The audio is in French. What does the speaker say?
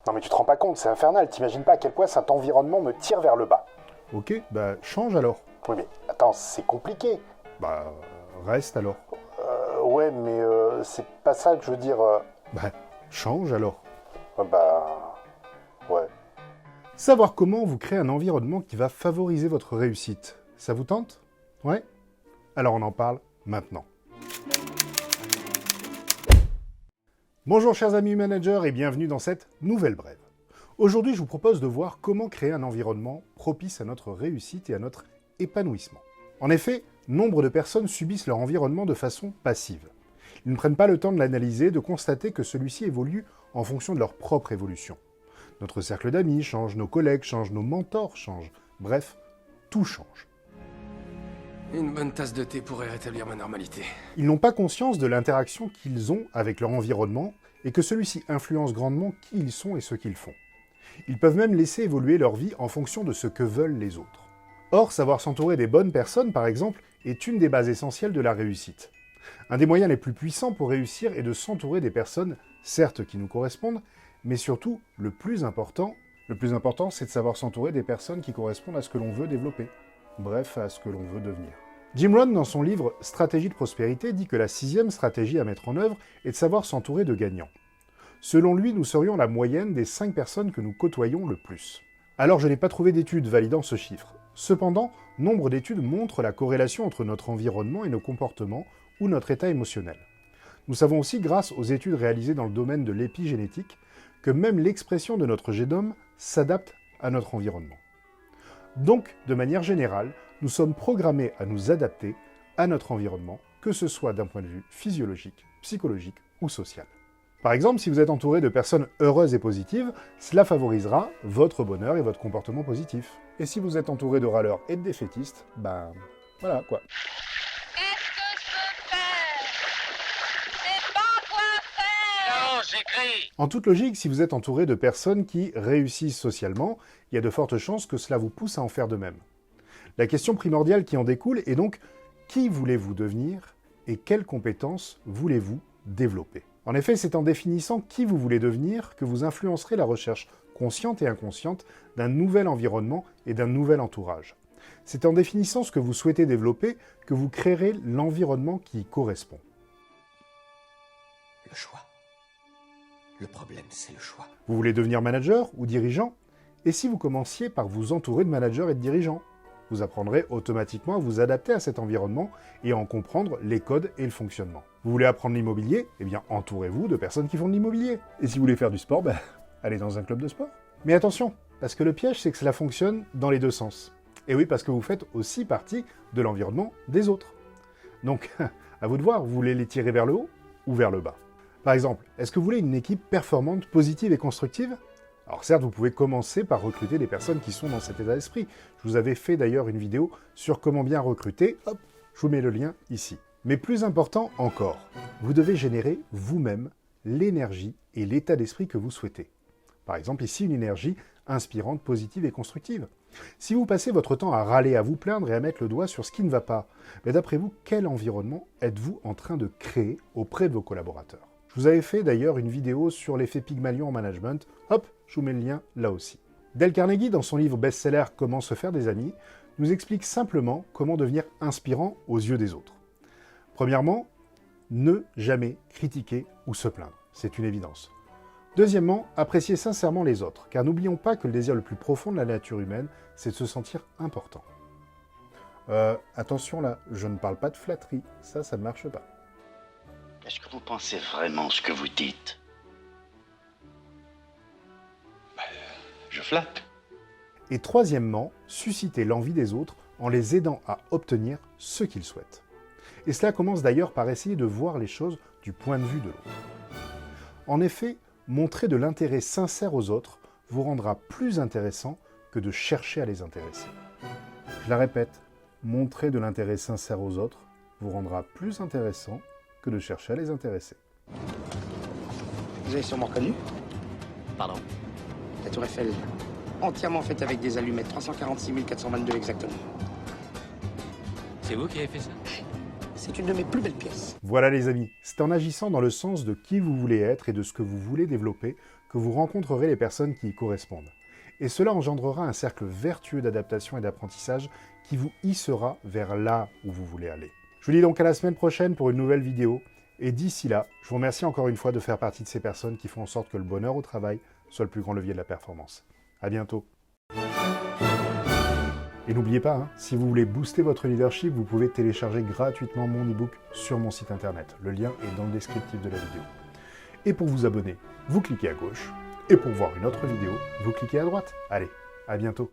Non mais tu te rends pas compte, c'est infernal, t'imagines pas à quel point cet environnement me tire vers le bas. Ok, bah change alors. Oui mais attends, c'est compliqué. Bah reste alors. Ouais mais c'est pas ça que je veux dire. Bah change alors. Bah... Ouais. Savoir comment vous créez un environnement qui va favoriser votre réussite, ça vous tente? Ouais? Alors on en parle maintenant. Bonjour chers amis managers et bienvenue dans cette nouvelle brève. Aujourd'hui je vous propose de voir comment créer un environnement propice à notre réussite et à notre épanouissement. En effet, nombre de personnes subissent leur environnement de façon passive. Ils ne prennent pas le temps de l'analyser, de constater que celui-ci évolue en fonction de leur propre évolution. Notre cercle d'amis change, nos collègues changent, nos mentors changent. Bref, tout change. Une bonne tasse de thé pourrait rétablir ma normalité. Ils n'ont pas conscience de l'interaction qu'ils ont avec leur environnement et que celui-ci influence grandement qui ils sont et ce qu'ils font. Ils peuvent même laisser évoluer leur vie en fonction de ce que veulent les autres. Or, savoir s'entourer des bonnes personnes, par exemple, est une des bases essentielles de la réussite. Un des moyens les plus puissants pour réussir est de s'entourer des personnes, certes qui nous correspondent, mais surtout, le plus important, c'est de savoir s'entourer des personnes qui correspondent à ce que l'on veut développer. Bref, à ce que l'on veut devenir. Jim Rohn, dans son livre « Stratégie de prospérité », dit que la 6e stratégie à mettre en œuvre est de savoir s'entourer de gagnants. Selon lui, nous serions la moyenne des 5 personnes que nous côtoyons le plus. Alors, je n'ai pas trouvé d'études validant ce chiffre. Cependant, nombre d'études montrent la corrélation entre notre environnement et nos comportements ou notre état émotionnel. Nous savons aussi, grâce aux études réalisées dans le domaine de l'épigénétique, que même l'expression de notre génome s'adapte à notre environnement. Donc, de manière générale, nous sommes programmés à nous adapter à notre environnement, que ce soit d'un point de vue physiologique, psychologique ou social. Par exemple, si vous êtes entouré de personnes heureuses et positives, cela favorisera votre bonheur et votre comportement positif. Et si vous êtes entouré de râleurs et de défaitistes, ben voilà quoi. Qu'est-ce que je peux faire? Je sais pas quoi faire! Non, j'écris! En toute logique, si vous êtes entouré de personnes qui réussissent socialement, il y a de fortes chances que cela vous pousse à en faire de même. La question primordiale qui en découle est donc qui voulez-vous devenir et quelles compétences voulez-vous développer? En effet, c'est en définissant qui vous voulez devenir que vous influencerez la recherche consciente et inconsciente d'un nouvel environnement et d'un nouvel entourage. C'est en définissant ce que vous souhaitez développer que vous créerez l'environnement qui y correspond. Le choix. Le problème, c'est le choix. Vous voulez devenir manager ou dirigeant? Et si vous commenciez par vous entourer de managers et de dirigeants? Vous apprendrez automatiquement à vous adapter à cet environnement et à en comprendre les codes et le fonctionnement. Vous voulez apprendre l'immobilier? Eh bien, entourez-vous de personnes qui font de l'immobilier. Et si vous voulez faire du sport, allez dans un club de sport. Mais attention, parce que le piège, c'est que cela fonctionne dans les deux sens. Et oui, parce que vous faites aussi partie de l'environnement des autres. Donc, à vous de voir, vous voulez les tirer vers le haut ou vers le bas? Par exemple, est-ce que vous voulez une équipe performante, positive et constructive? Alors certes, vous pouvez commencer par recruter des personnes qui sont dans cet état d'esprit. Je vous avais fait d'ailleurs une vidéo sur comment bien recruter. Hop, je vous mets le lien ici. Mais plus important encore, vous devez générer vous-même l'énergie et l'état d'esprit que vous souhaitez. Par exemple, ici, une énergie inspirante, positive et constructive. Si vous passez votre temps à râler, à vous plaindre et à mettre le doigt sur ce qui ne va pas, d'après vous, quel environnement êtes-vous en train de créer auprès de vos collaborateurs? Je vous avais fait d'ailleurs une vidéo sur l'effet Pygmalion en management. Hop, je vous mets le lien là aussi. Dale Carnegie, dans son livre best-seller « Comment se faire des amis », nous explique simplement comment devenir inspirant aux yeux des autres. Premièrement, ne jamais critiquer ou se plaindre. C'est une évidence. Deuxièmement, apprécier sincèrement les autres, car n'oublions pas que le désir le plus profond de la nature humaine, c'est de se sentir important. Attention là, je ne parle pas de flatterie, ça ne marche pas. Est-ce que vous pensez vraiment ce que vous dites? Je flatte. Et troisièmement, susciter l'envie des autres en les aidant à obtenir ce qu'ils souhaitent. Et cela commence d'ailleurs par essayer de voir les choses du point de vue de l'autre. En effet, montrer de l'intérêt sincère aux autres vous rendra plus intéressant que de chercher à les intéresser. Je la répète, montrer de l'intérêt sincère aux autres vous rendra plus intéressant que de chercher à les intéresser. Vous avez sûrement reconnu? Pardon? La tour Eiffel, entièrement faite avec des allumettes, 346 422 exactement. C'est vous qui avez fait ça? C'est C'est une de mes plus belles pièces. Voilà les amis, c'est en agissant dans le sens de qui vous voulez être et de ce que vous voulez développer que vous rencontrerez les personnes qui y correspondent. Et cela engendrera un cercle vertueux d'adaptation et d'apprentissage qui vous hissera vers là où vous voulez aller. Je vous dis donc à la semaine prochaine pour une nouvelle vidéo. Et d'ici là, je vous remercie encore une fois de faire partie de ces personnes qui font en sorte que le bonheur au travail soit le plus grand levier de la performance. À bientôt. Et n'oubliez pas, si vous voulez booster votre leadership, vous pouvez télécharger gratuitement mon e-book sur mon site internet. Le lien est dans le descriptif de la vidéo. Et pour vous abonner, vous cliquez à gauche. Et pour voir une autre vidéo, vous cliquez à droite. Allez, à bientôt.